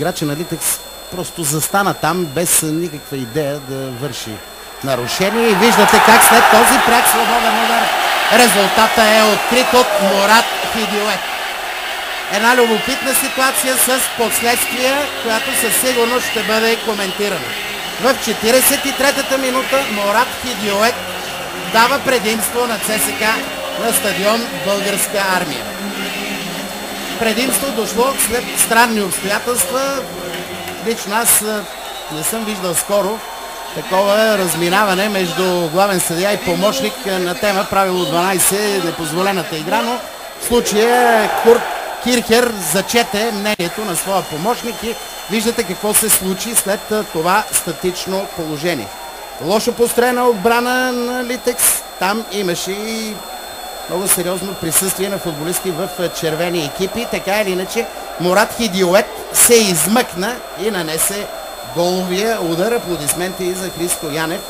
играча на Литекс просто застана там без никаква идея да върши нарушение. И виждате как след този пряк свободен удар резултата е открит от Мурат Хидиоет. Една любопитна ситуация с последствия, която със сигурност ще бъде коментирана. В 43-та минута Мурат Хидиоет дава предимство на ЦСКА на стадион Българска армия. Предимство дошло след странни обстоятелства. Лично аз не съм виждал скоро такова разминаване между главен съдия и помощник на тема правило 12, непозволената игра, но в случая Курт Кирхер зачете мнението на своя помощник и виждате какво се случи след това статично положение. Лошо построена отбрана на Литекс. Там имаше и много сериозно присъствие на футболисти в червени екипи. Така или иначе Мурат Хидиоет се измъкна и нанесе головия удар. Аплодисменти и за Христо Янев.